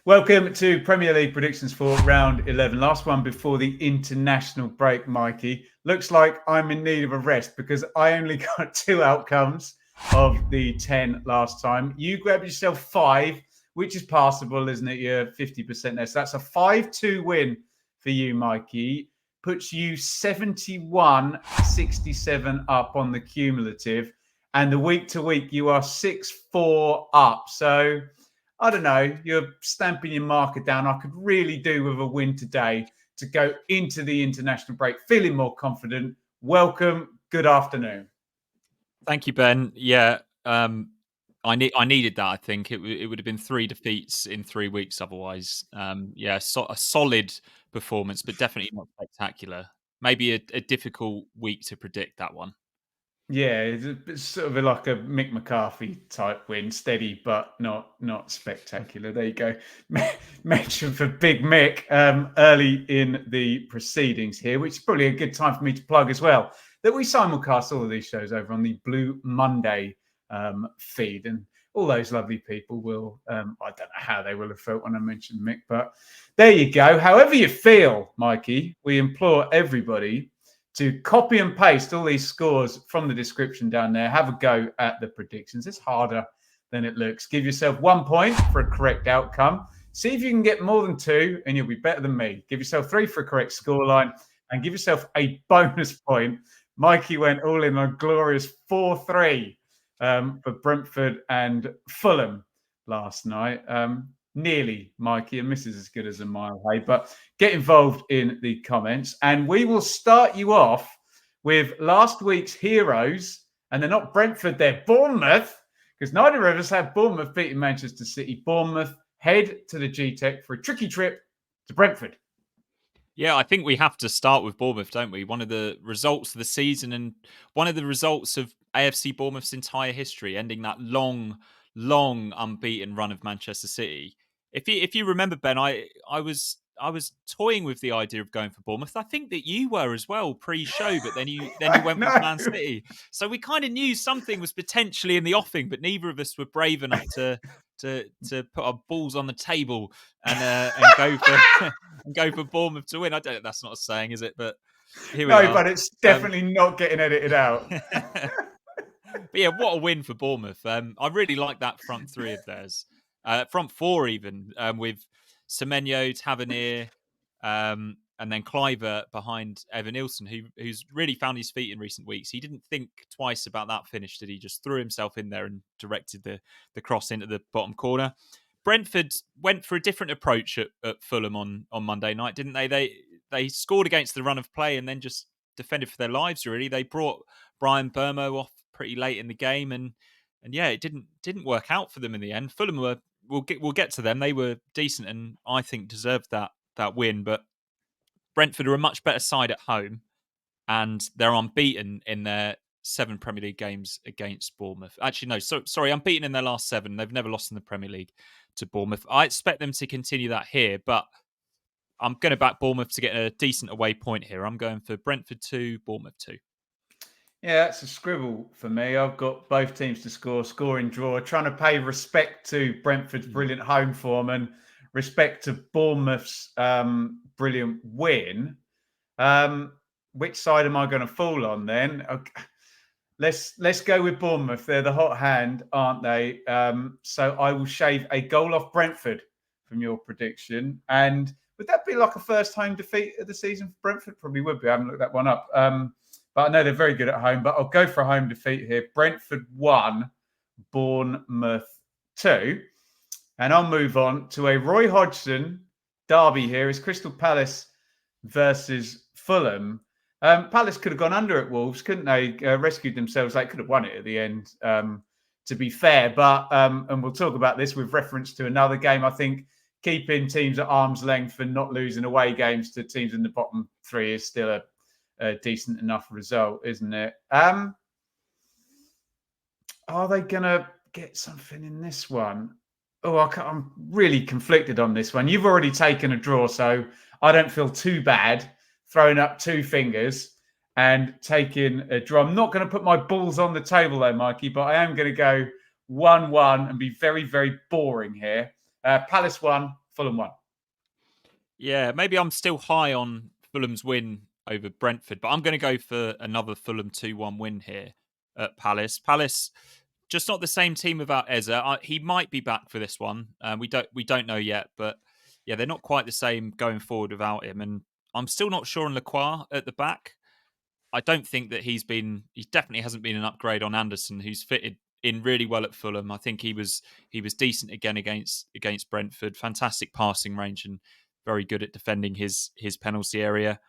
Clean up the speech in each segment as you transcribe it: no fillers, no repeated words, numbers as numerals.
Welcome to Premier League predictions for round 11. Last one before the international break, Mikey. Looks like I'm in need of a rest because I only got 2 outcomes of the 10 last time. You grabbed yourself 5, which is passable, isn't it? You're 50% there. So that's a 5-2 win for you, Mikey. Puts you 71-67 up on the cumulative. And the week to week, you are 6-4 up. So I don't know, you're stamping your marker down. I could really do with a win today to go into the international break feeling more confident. Welcome. Good afternoon. Thank you, Ben. Yeah, I needed that. I think it would have been 3 defeats in 3 weeks otherwise. A solid performance, but definitely not spectacular. Maybe a difficult week to predict that one. Yeah, it's sort of like a Mick McCarthy type win, steady but not spectacular. There you go. Mention for Big Mick early in the proceedings here, which is probably a good time for me to plug as well, that we simulcast all of these shows over on the Blue Monday feed. And all those lovely people will, I don't know how they will have felt when I mentioned Mick, but there you go. However you feel, Mikey, we implore everybody to copy and paste all these scores from the description down there. Have a go at the predictions. It's harder than it looks. Give yourself 1 point for a correct outcome. See if you can get more than 2 and you'll be better than me. Give yourself 3 for a correct scoreline and give yourself a bonus point. Mikey went all in on glorious 4-3 for Brentford and Fulham last night. Nearly, Mikey, and this is as good as a mile away, but get involved in the comments and we will start you off with last week's heroes, and they're not Brentford, they're Bournemouth, because neither of us had Bournemouth beating Manchester City. Bournemouth head to the G-Tech for a tricky trip to Brentford. Yeah, I think we have to start with Bournemouth, don't we? One of the results of the season and one of the results of AFC Bournemouth's entire history, ending that long unbeaten run of Manchester City. If you remember, Ben, I was toying with the idea of going for Bournemouth. I think that you were as well pre-show, but then you went with Man City. So we kind of knew something was potentially in the offing, but neither of us were brave enough to put our balls on the table and go for Bournemouth to win. I don't. That's not a saying, is it? But here we are. No, but it's definitely not getting edited out. But yeah, what a win for Bournemouth. I really like that front 3 of theirs. Front 4 even, with Semenyo, Tavernier, and then Cliver behind Evan Nilsson, who's really found his feet in recent weeks. He didn't think twice about that finish, did he? Just threw himself in there and directed the cross into the bottom corner. Brentford went for a different approach at Fulham on Monday night, didn't they? They scored against the run of play and then just defended for their lives, really. They brought Brian Burmo off pretty late in the game, and yeah, it didn't work out for them in the end. Fulham we'll get to them. They were decent and I think deserved that win, but Brentford are a much better side at home, and they're unbeaten in their 7 Premier League games against Bournemouth. Actually, no, sorry, unbeaten in their last 7. They've never lost in the Premier League to Bournemouth. I expect them to continue that here, but I'm going to back Bournemouth to get a decent away point here. I'm going for Brentford 2, Bournemouth 2. Yeah, that's a scribble for me. I've got both teams to scoring draw, trying to pay respect to Brentford's brilliant home form and respect to Bournemouth's brilliant win. Which side am I going to fall on then? Okay. Let's go with Bournemouth. They're the hot hand, aren't they? So I will shave a goal off Brentford from your prediction. And would that be like a first home defeat of the season for Brentford? Probably would be. I haven't looked that one up. But I know they're very good at home. But I'll go for a home defeat here. Brentford 1, Bournemouth 2. And I'll move on to a Roy Hodgson derby here. It's Crystal Palace versus Fulham. Palace could have gone under at Wolves, couldn't they? Rescued themselves. They could have won it at the end, to be fair. But, and we'll talk about this with reference to another game. I think keeping teams at arm's length and not losing away games to teams in the bottom 3 is still a decent enough result, isn't it? Are they going to get something in this one? Oh, I'm really conflicted on this one. You've already taken a draw, so I don't feel too bad throwing up 2 fingers and taking a draw. I'm not going to put my balls on the table, though, Mikey, but I am going to go 1-1 and be very, very boring here. Palace 1, Fulham 1. Yeah, maybe I'm still high on Fulham's win over Brentford, but I'm going to go for another Fulham 2-1 win here at Palace. Palace, just not the same team without Eze. He might be back for this one. We don't know yet, but yeah, they're not quite the same going forward without him. And I'm still not sure on Lacroix at the back. I don't think that he definitely hasn't been an upgrade on Anderson, who's fitted in really well at Fulham. I think he was decent again against Brentford. Fantastic passing range and very good at defending his penalty area.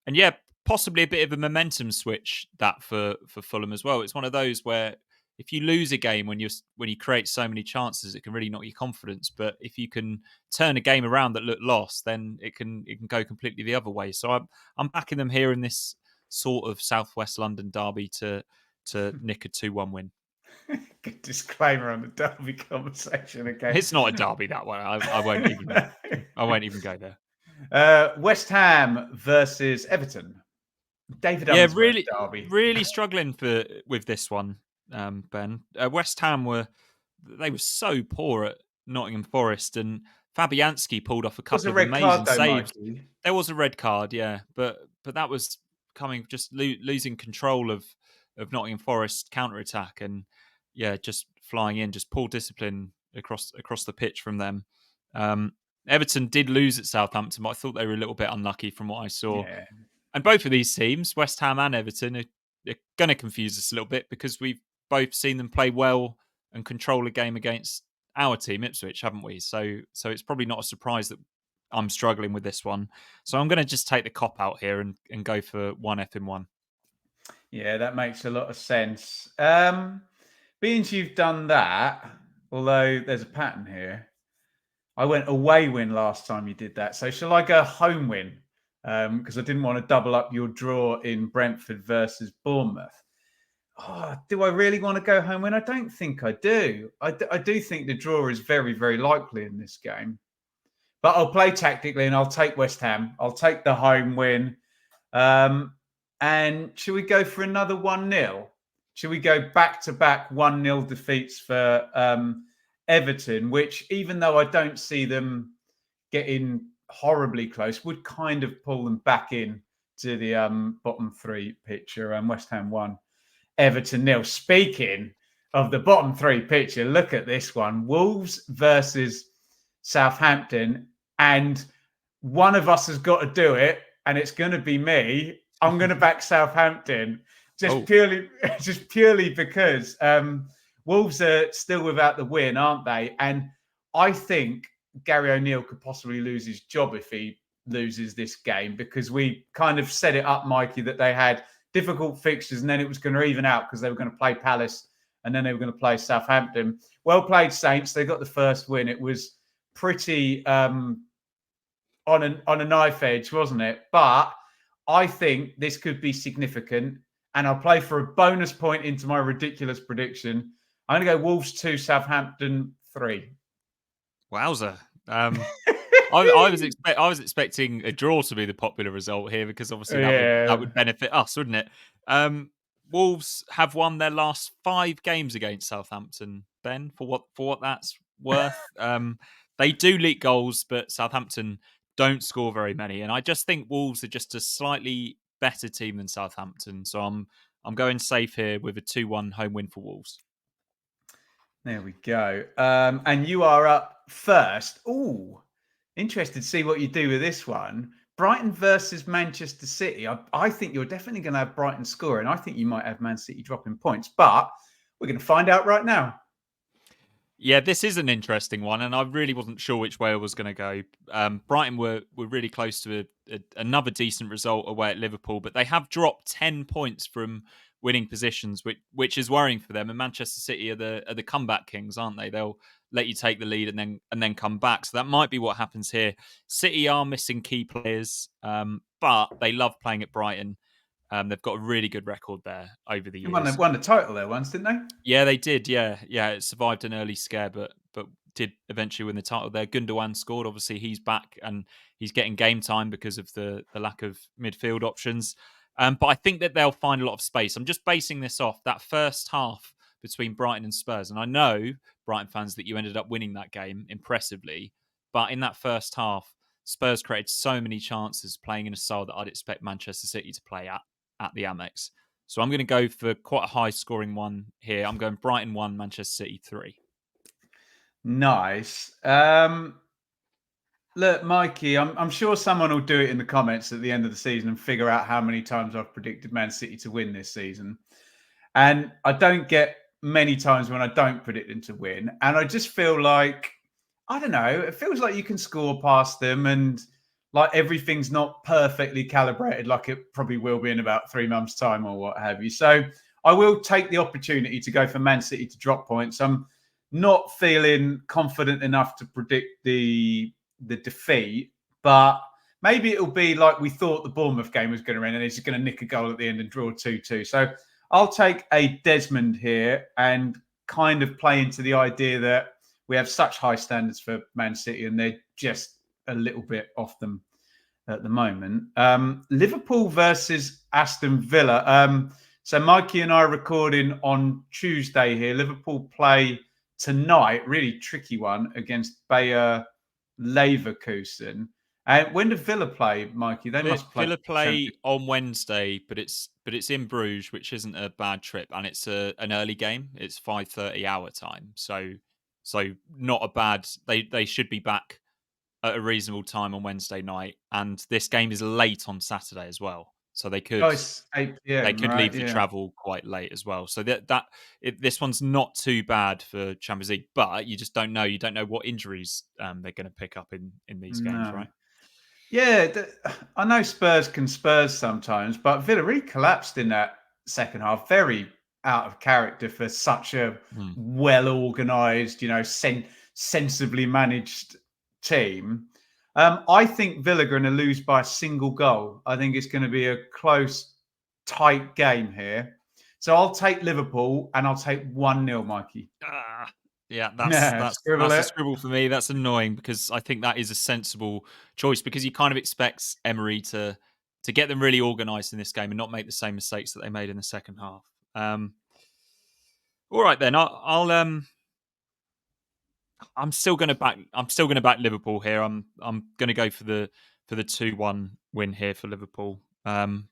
And yeah, possibly a bit of a momentum switch that for Fulham as well. It's one of those where if you lose a game when you create so many chances, it can really knock your confidence. But if you can turn a game around that looked lost, then it can go completely the other way. So I'm backing them here in this sort of Southwest London derby to nick a 2-1 win. Good disclaimer on the derby conversation again. It's not a derby that one. I won't even go there. West Ham versus Everton. David Yeah, Unsworth derby. really struggling with this one, Ben. West Ham were so poor at Nottingham Forest, and Fabianski pulled off a couple of amazing saves. Mikey. There was a red card, yeah, but that was coming just losing control of Nottingham Forest counter attack, and yeah, just flying in, just poor discipline across the pitch from them. Everton did lose at Southampton, but I thought they were a little bit unlucky from what I saw. Yeah. And both of these teams, West Ham and Everton, are going to confuse us a little bit because we've both seen them play well and control a game against our team, Ipswich, haven't we? So it's probably not a surprise that I'm struggling with this one. So I'm going to just take the cop out here and go for 1F in 1. Yeah, that makes a lot of sense. Being you've done that, although there's a pattern here, I went away win last time you did that. So shall I go home win? Because I didn't want to double up your draw in Brentford versus Bournemouth. Oh, do I really want to go home win? I don't think I do. I do think the draw is very, very likely in this game. But I'll play tactically and I'll take West Ham. I'll take the home win. And should we go for another 1-0? Should we go back-to-back 1-0 defeats for Everton, which even though I don't see them getting horribly close, would kind of pull them back in to the bottom three picture. West Ham 1, Everton 0. Speaking of the bottom three picture, look at this one. Wolves versus Southampton. And one of us has got to do it, and it's going to be me. I'm going to back Southampton just purely because Wolves are still without the win, aren't they? And I think Gary O'Neill could possibly lose his job if he loses this game, because we kind of set it up, Mikey, that they had difficult fixtures and then it was going to even out because they were going to play Palace and then they were going to play Southampton. Well played, Saints. They got the first win. It was pretty on a knife edge, wasn't it? But I think this could be significant, and I'll play for a bonus point into my ridiculous prediction. I'm going to go Wolves 2, Southampton 3. Wowza. I was expecting a draw to be the popular result here, because obviously that would benefit us, wouldn't it? Wolves have won their last 5 games against Southampton, Ben, for what that's worth. They do leak goals, but Southampton don't score very many. And I just think Wolves are just a slightly better team than Southampton. So I'm going safe here with a 2-1 home win for Wolves. There we go. And you are up first. Ooh, interested to see what you do with this one. Brighton versus Manchester City. I think you're definitely going to have Brighton scoring. I think you might have Man City dropping points, but we're going to find out right now. Yeah, this is an interesting one, and I really wasn't sure which way I was going to go. Brighton were really close to another decent result away at Liverpool, but they have dropped 10 points from winning positions, which is worrying for them. And Manchester City are the comeback kings, aren't they? They'll let you take the lead and then come back. So that might be what happens here. City are missing key players, but they love playing at Brighton. They've got a really good record there over the years. They won the title there once, didn't they? Yeah, they did. Yeah. It survived an early scare, but did eventually win the title there. Gundogan scored. Obviously, he's back and he's getting game time because of the lack of midfield options. But I think that they'll find a lot of space. I'm just basing this off that first half between Brighton and Spurs. And I know, Brighton fans, that you ended up winning that game impressively. But in that first half, Spurs created so many chances playing in a style that I'd expect Manchester City to play at the Amex. So I'm going to go for quite a high scoring one here. I'm going Brighton 1, Manchester City 3. Nice. Look, Mikey, I'm sure someone will do it in the comments at the end of the season and figure out how many times I've predicted Man City to win this season. And I don't get many times when I don't predict them to win. And I just feel like, I don't know, it feels like you can score past them and like everything's not perfectly calibrated like it probably will be in about 3 months' time or what have you. So I will take the opportunity to go for Man City to drop points. I'm not feeling confident enough to predict the defeat, but maybe it'll be like we thought the Bournemouth game was going to end and it's just going to nick a goal at the end and draw 2-2. So I'll take a Desmond here and kind of play into the idea that we have such high standards for Man City and they're just a little bit off them at the moment. Liverpool versus Aston Villa. So Mikey and I are recording on Tuesday here. Liverpool play tonight, really tricky one, against Bayer Leverkusen. And when do Villa play, Mikey? They must play. Villa play on Wednesday, but it's in Bruges, which isn't a bad trip, and it's an early game. It's 5:30 our time, so not a bad. They should be back at a reasonable time on Wednesday night, and this game is late on Saturday as well, so they could it's 8 p.m., leave the travel quite late as well. So this one's not too bad for Champions League, but you just don't know. You don't know what injuries they're going to pick up in these games, right? Yeah, I know Spurs can Spurs sometimes, but Villa really collapsed in that second half. Very out of character for such a well-organised, sensibly managed team. I think Villa are going to lose by a single goal. I think it's going to be a close, tight game here. So I'll take Liverpool and I'll take 1-0, Mikey. Yeah, that's a scribble for me. That's annoying because I think that is a sensible choice because you kind of expect Emery to get them really organised in this game and not make the same mistakes that they made in the second half. All right then, I'm still going to back Liverpool here. I'm going to go for the 2-1 win here for Liverpool. I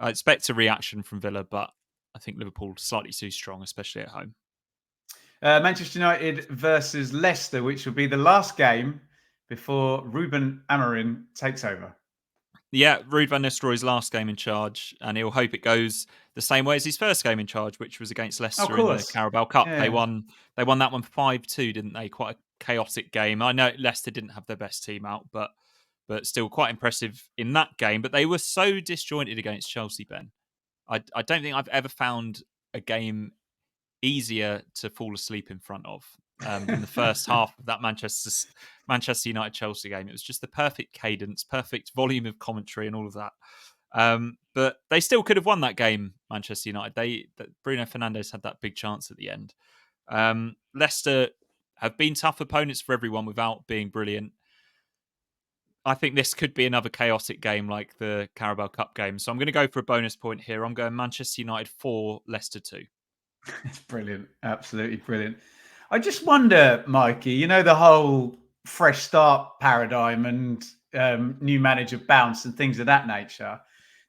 expect a reaction from Villa, but I think Liverpool slightly too strong, especially at home. Manchester United versus Leicester, which will be the last game before Ruben Amorim takes over. Yeah, Ruud van Nistelrooy's last game in charge, and he'll hope it goes the same way as his first game in charge, which was against Leicester in the Carabao Cup. Yeah. They won that one 5-2, didn't they? Quite a chaotic game. I know Leicester didn't have their best team out, but still quite impressive in that game. But they were so disjointed against Chelsea, Ben. I don't think I've ever found a game easier to fall asleep in front of than the first half of that Manchester United Chelsea game. It was just the perfect cadence, perfect volume of commentary, and all of that. But they still could have won that game, Manchester United. Bruno Fernandes had that big chance at the end. Leicester have been tough opponents for everyone without being brilliant. I think this could be another chaotic game like the Carabao Cup game. So I'm going to go for a bonus point here. I'm going Manchester United 4, Leicester 2. It's brilliant. Absolutely brilliant. I just wonder, Mikey, the whole fresh start paradigm and new manager bounce and things of that nature.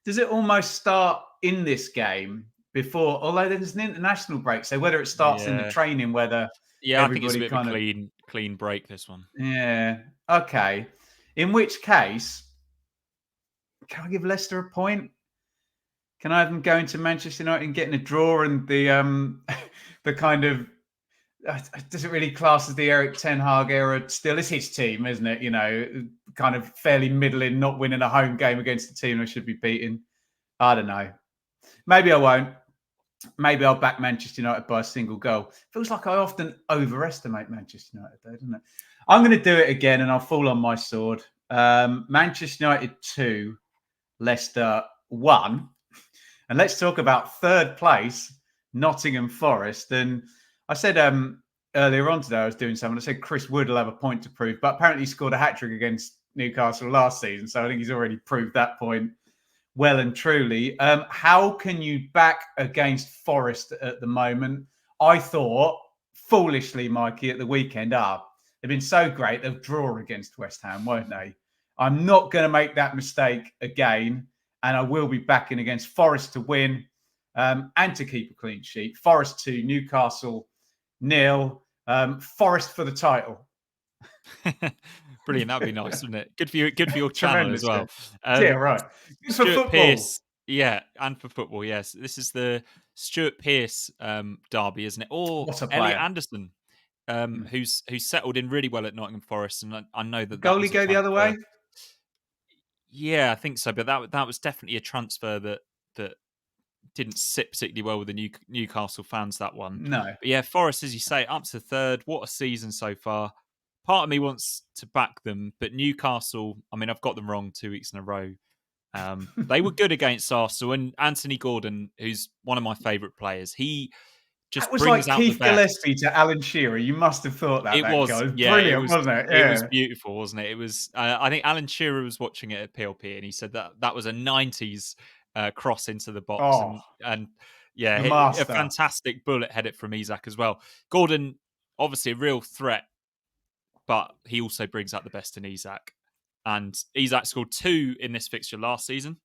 Does it almost start in this game before, although there's an international break, so whether it starts in the training, whether I think it's a bit of a clean break, this one. Yeah. Okay. In which case, can I give Leicester a point? Can I have them going to Manchester United and getting a draw and the kind of does it really class as the Eric Ten Hag era? Still, it's his team, isn't it? Kind of fairly middling, not winning a home game against the team I should be beating. I don't know. Maybe I won't. Maybe I'll back Manchester United by a single goal. Feels like I often overestimate Manchester United, though, doesn't it? I'm going to do it again, and I'll fall on my sword. Manchester United 2, Leicester 1. And let's talk about third place, Nottingham Forest. And I said earlier on today, I was doing something. I said Chris Wood will have a point to prove, but apparently he scored a hat-trick against Newcastle last season. So I think he's already proved that point well and truly. How can you back against Forest at the moment? I thought, foolishly, Mikey, at the weekend, They've been so great. They'll draw against West Ham, won't they? I'm not going to make that mistake again, and I will be backing against Forest to win and to keep a clean sheet. Forest 2, Newcastle 0. Forest for the title. Brilliant. That'd be nice, wouldn't it? Good for you. Good for your channel as Tremendous. well. Yeah, right. Good for Stuart football. Pearce. Yeah, and for football. Yes, this is the Stuart Pearce derby, isn't it? Or What a Elliot player. Anderson, who's settled in really well at Nottingham Forest, and I know that was Goalie a go the other way? transfer. Yeah, I think so. But that was definitely a transfer that didn't sit particularly well with the Newcastle fans, that one. No. But yeah, Forest, as you say, up to third. What a season so far. Part of me wants to back them, but Newcastle, I mean, I've got them wrong 2 weeks in a row. They were good against Arsenal, and Anthony Gordon, who's one of my favourite players, he just That was brings like out Keith the best. Gillespie to Alan Shearer. You must have thought that It goal. was, It was yeah, brilliant, wasn't it? it was Yeah. beautiful, wasn't it? It was. I think Alan Shearer was watching it at PLP, and he said that was a '90s cross into the box, Oh, and yeah, the a master. fantastic bullet headed from Isak as well. Gordon, obviously a real threat, but he also brings out the best in Isak, and Isak scored 2 in this fixture last season.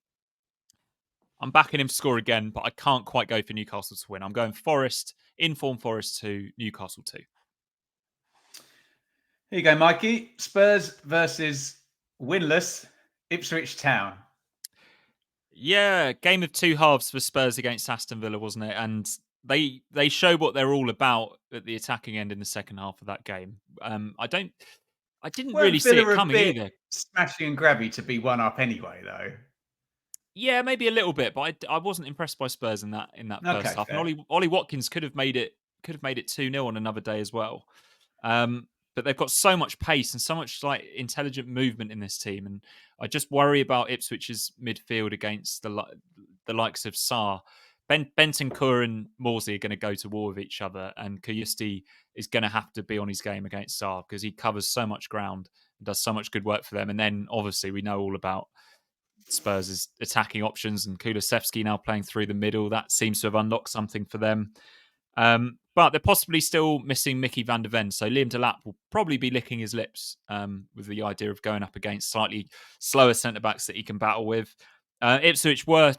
I'm backing him to score again, but I can't quite go for Newcastle to win. I'm going Forest, inform Forest 2, Newcastle 2. Here you go, Mikey. Spurs versus winless Ipswich Town. Yeah, game of two halves for Spurs against Aston Villa, wasn't it? And they show what they're all about at the attacking end in the second half of that game. I didn't really see it coming either. Smashing and grabby to be one up anyway, though. Yeah, maybe a little bit, but I wasn't impressed by Spurs in that first half. Fair. And Ollie Watkins could have made it 2-0 on another day as well. But they've got so much pace and so much like intelligent movement in this team, and I just worry about Ipswich's midfield against the likes of Sarr. Bentancur and Morsey are going to go to war with each other, and Kayusti is going to have to be on his game against Sarr because he covers so much ground and does so much good work for them. And then obviously we know all about Spurs' attacking options, and Kulusevski now playing through the middle. That seems to have unlocked something for them. But they're possibly still missing Mickey van der Ven, so Liam Delap will probably be licking his lips with the idea of going up against slightly slower centre-backs that he can battle with. Ipswich were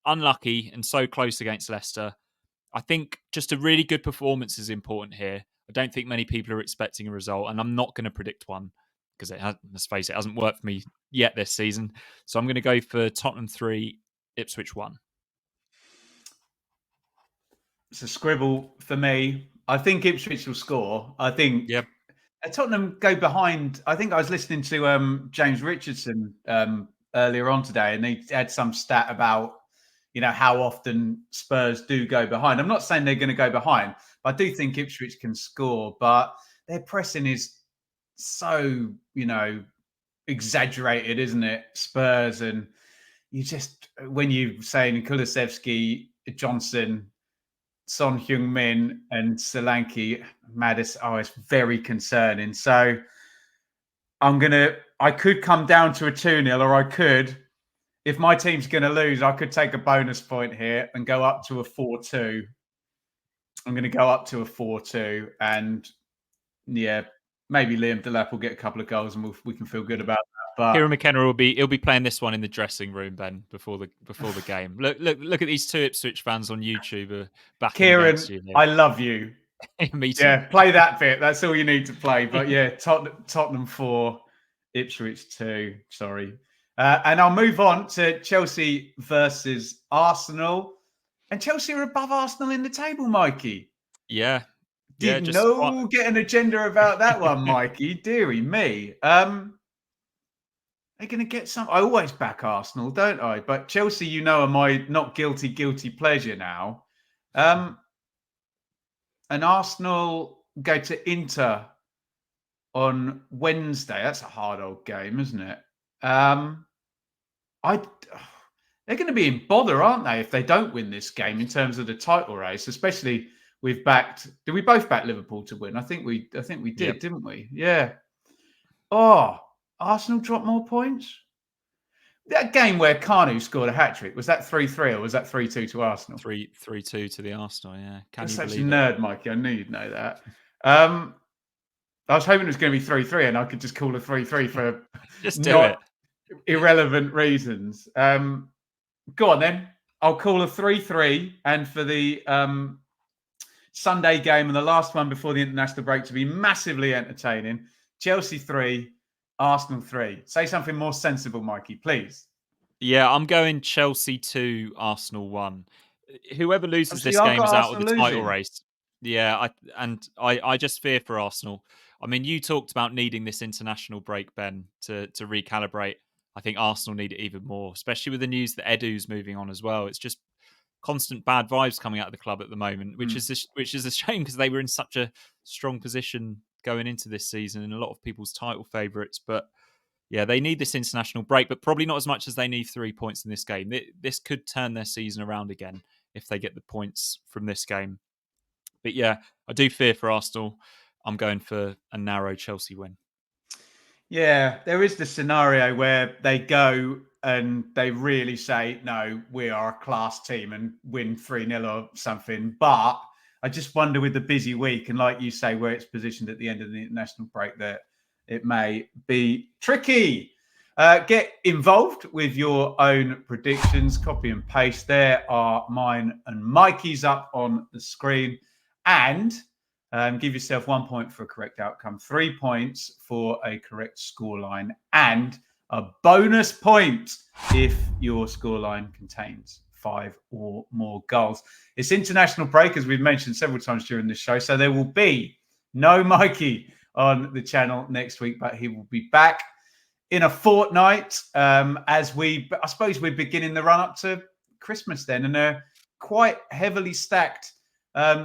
unlucky and so close against Leicester. I think just a really good performance is important here. I don't think many people are expecting a result, and I'm not going to predict one because let's face it, hasn't worked for me yet this season. So I'm going to go for Tottenham 3, Ipswich 1. It's a scribble for me. I think Ipswich will score. I think Tottenham go behind. I think I was listening to James Richardson earlier on today, and they had some stat about how often Spurs do go behind. I'm not saying they're going to go behind, but I do think Ipswich can score. But their pressing is so exaggerated, isn't it? Spurs, and you just when you saying Kulusevski, Johnson, Son Heung-min and Solanke, Mattis, it's very concerning. So I could come down to a 2-0, or I could, if my team's going to lose, I could take a bonus point here and go up to a 4-2. I'm going to go up to a 4-2, and maybe Liam Delap will get a couple of goals, and we can feel good about that. But Kieran McKenna he'll be playing this one in the dressing room, Ben, before the game. Look at these two Ipswich fans on YouTube backing against you. I love you. Me too. Yeah, play that bit. That's all you need to play. But yeah, Tottenham 4, Ipswich 2. Sorry. And I'll move on to Chelsea versus Arsenal. And Chelsea are above Arsenal in the table, Mikey. Yeah. Get an agenda about that one, Mikey. Deary me. They're going to get some. I always back Arsenal, don't I? But Chelsea, are my not guilty pleasure now. And Arsenal go to Inter on Wednesday. That's a hard old game, isn't it? They're going to be in bother, aren't they, if they don't win this game in terms of the title race? Especially we've backed. Did we both back Liverpool to win? I think we did, didn't we? Yeah. Oh, Arsenal dropped more points. That game where Kanu scored a hat-trick, was that 3-3 or was that 3-2 to Arsenal? 3-2 to the Arsenal, yeah. You're such a nerd, Mikey. I knew you'd know that. I was hoping it was going to be 3-3 and I could just call a 3-3 for Just do not it. irrelevant reasons. Go on then. I'll call a 3-3, and for the Sunday game and the last one before the international break to be massively entertaining, Chelsea 3, Arsenal 3. Say something more sensible, Mikey, please. Yeah, I'm going Chelsea 2, Arsenal 1. Whoever loses So this I've game got is out of Arsenal the title losing. race. Yeah, I just fear for Arsenal. I mean, you talked about needing this international break, Ben, to recalibrate. I think Arsenal need it even more, especially with the news that Edu's moving on as well. It's just constant bad vibes coming out of the club at the moment, which is a shame because they were in such a strong position going into this season and a lot of people's title favourites. But yeah, they need this international break, but probably not as much as they need 3 points in this game. This could turn their season around again if they get the points from this game. But yeah, I do fear for Arsenal. I'm going for a narrow Chelsea win. Yeah, there is the scenario where they go and they really say, no, we are a class team and win 3-0 or something. But I just wonder with the busy week and like you say, where it's positioned at the end of the international break, that it may be tricky. Get involved with your own predictions. Copy and paste. There are mine and Mikey's up on the screen. And give yourself 1 point for a correct outcome, 3 points for a correct scoreline, and a bonus point if your scoreline contains 5 or more goals. It's international break, as we've mentioned several times during this show, so there will be no Mikey on the channel next week, but he will be back in a fortnight as I suppose we're beginning the run up to Christmas then, and a quite heavily stacked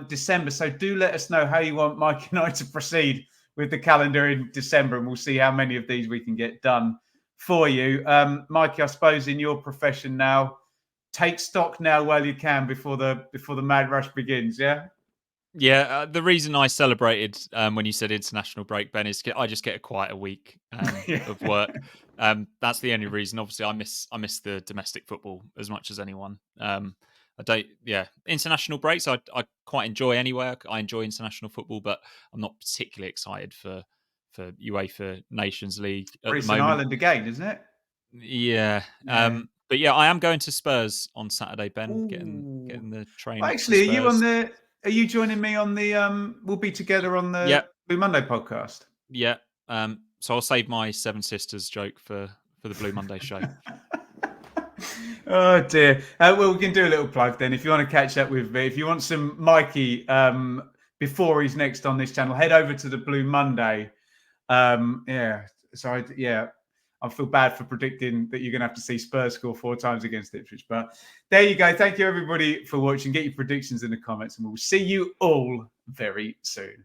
December. So do let us know how you want Mike and I to proceed with the calendar in December, and we'll see how many of these we can get done for you. Mikey, I suppose in your profession now, take stock now while you can before the mad rush begins. Yeah. Yeah, the reason I celebrated when you said international break, Ben, is I just get a quieter week of work. That's the only reason. Obviously, I miss the domestic football as much as anyone. I don't. Yeah, international breaks I quite enjoy anyway. I enjoy international football, but I'm not particularly excited for UEFA Nations League at Greece the and moment. Ireland again, isn't it? Yeah. Yeah. But yeah, I am going to Spurs on Saturday, Ben. Ooh. Getting the train Well, up to actually, Spurs. are you joining me on the we'll be together on the Yeah. Blue Monday podcast? Yeah. So I'll save my Seven Sisters joke for the Blue Monday show. Oh dear. Well, we can do a little plug then. If you want to catch up with me, if you want some Mikey before he's next on this channel, head over to the Blue Monday. Yeah. So I feel bad for predicting that you're going to have to see Spurs score 4 times against Ipswich. But there you go. Thank you everybody for watching. Get your predictions in the comments, and we'll see you all very soon.